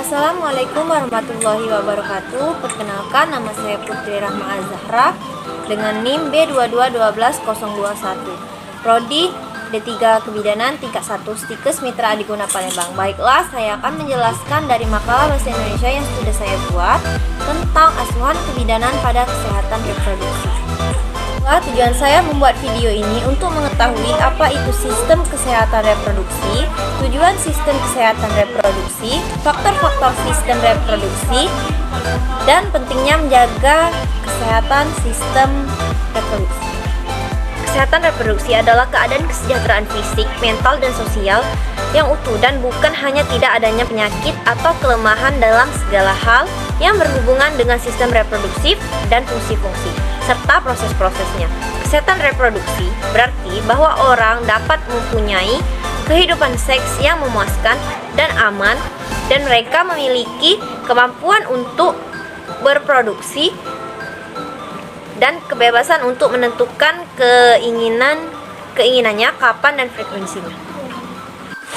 Assalamualaikum warahmatullahi wabarakatuh. Perkenalkan, nama saya Putri Rahma Az-Zahra dengan NIM B2212021. Prodi D3 Kebidanan tingkat 1 Stikes Mitra Adiguna Palembang. Baiklah, saya akan menjelaskan dari makalah bahasa Indonesia yang sudah saya buat tentang asuhan kebidanan pada kesehatan reproduksi. Tujuan saya membuat video ini untuk mengetahui apa itu sistem kesehatan reproduksi, tujuan sistem kesehatan reproduksi, faktor-faktor sistem reproduksi, dan pentingnya menjaga kesehatan sistem reproduksi. Kesehatan reproduksi adalah keadaan kesejahteraan fisik, mental, dan sosial yang utuh dan bukan hanya tidak adanya penyakit atau kelemahan dalam segala hal yang berhubungan dengan sistem reproduksi dan fungsi-fungsi serta proses-prosesnya. Kesehatan reproduksi berarti bahwa orang dapat mempunyai kehidupan seks yang memuaskan dan aman, dan mereka memiliki kemampuan untuk berproduksi dan kebebasan untuk menentukan keinginannya kapan dan frekuensinya.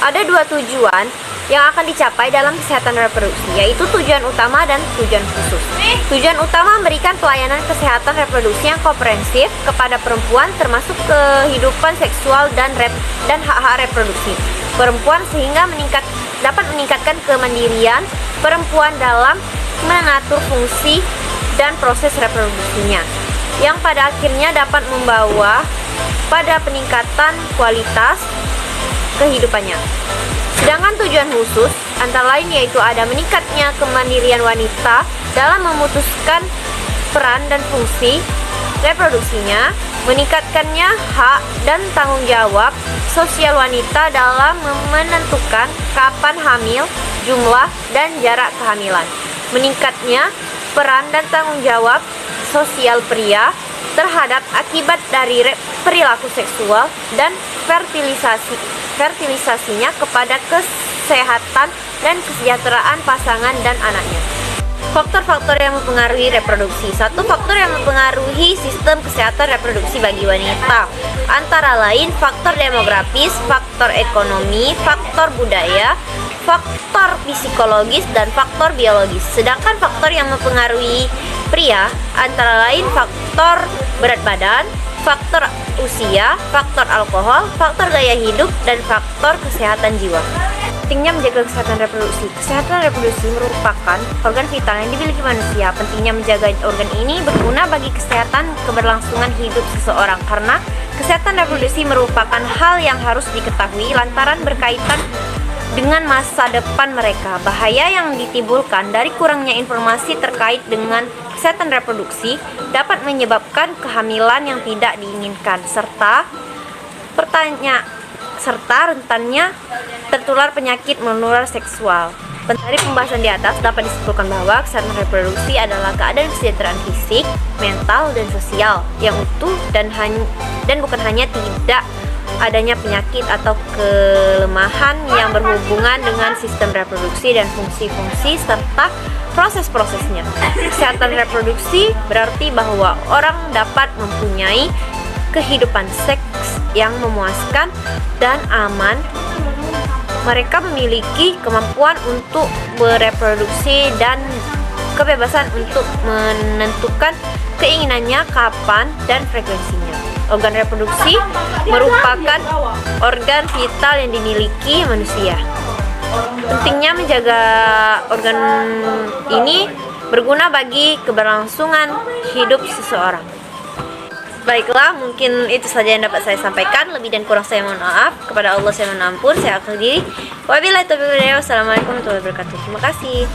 Ada dua tujuan yang akan dicapai dalam kesehatan reproduksi, yaitu tujuan utama dan tujuan khusus. Tujuan utama memberikan pelayanan kesehatan reproduksi yang komprehensif kepada perempuan, termasuk kehidupan seksual dan hak-hak reproduksi perempuan, sehingga dapat meningkatkan kemandirian perempuan dalam mengatur fungsi dan proses reproduksinya, yang pada akhirnya dapat membawa pada peningkatan kualitas kehidupannya. Sedangkan tujuan khusus antara lain yaitu ada meningkatnya kemandirian wanita dalam memutuskan peran dan fungsi reproduksinya, meningkatkannya hak dan tanggung jawab sosial wanita dalam menentukan kapan hamil, jumlah, dan jarak kehamilan, meningkatnya peran dan tanggung jawab sosial pria terhadap akibat dari perilaku seksual dan fertilisasinya kepada kesehatan dan kesejahteraan pasangan dan anaknya. Faktor-faktor yang mempengaruhi reproduksi. Satu faktor yang mempengaruhi sistem kesehatan reproduksi bagi wanita antara lain faktor demografis, faktor ekonomi, faktor budaya, faktor psikologis, dan faktor biologis. Sedangkan faktor yang mempengaruhi pria antara lain faktor berat badan, faktor usia, faktor alkohol, faktor gaya hidup, dan faktor kesehatan jiwa. Pentingnya menjaga kesehatan reproduksi. Kesehatan reproduksi merupakan organ vital yang dimiliki manusia. Pentingnya menjaga organ ini berguna bagi kesehatan keberlangsungan hidup seseorang, karena kesehatan reproduksi merupakan hal yang harus diketahui lantaran berkaitan dengan masa depan mereka. Bahaya yang ditimbulkan dari kurangnya informasi terkait dengan kesehatan reproduksi dapat menyebabkan kehamilan yang tidak diinginkan serta rentannya tertular penyakit menular seksual. Dari pembahasan di atas dapat disimpulkan bahwa kesehatan reproduksi adalah keadaan kesejahteraan fisik, mental, dan sosial yang utuh dan bukan hanya tidak adanya penyakit atau kelemahan yang berhubungan dengan sistem reproduksi dan fungsi-fungsi serta proses-prosesnya. Kesehatan reproduksi berarti bahwa orang dapat mempunyai kehidupan seks yang memuaskan dan aman. Mereka memiliki kemampuan untuk bereproduksi dan kebebasan untuk menentukan keinginannya kapan dan frekuensinya. Organ reproduksi merupakan organ vital yang dimiliki manusia. Pentingnya menjaga organ ini berguna bagi keberlangsungan hidup seseorang. Baiklah, mungkin itu saja yang dapat saya sampaikan. Lebih dan kurang saya mohon maaf. Kepada Allah saya mohon ampun. Saya akhiri diri. Wabillahi taufiq wal hidayah. Wassalamualaikum warahmatullahi wabarakatuh. Terima kasih.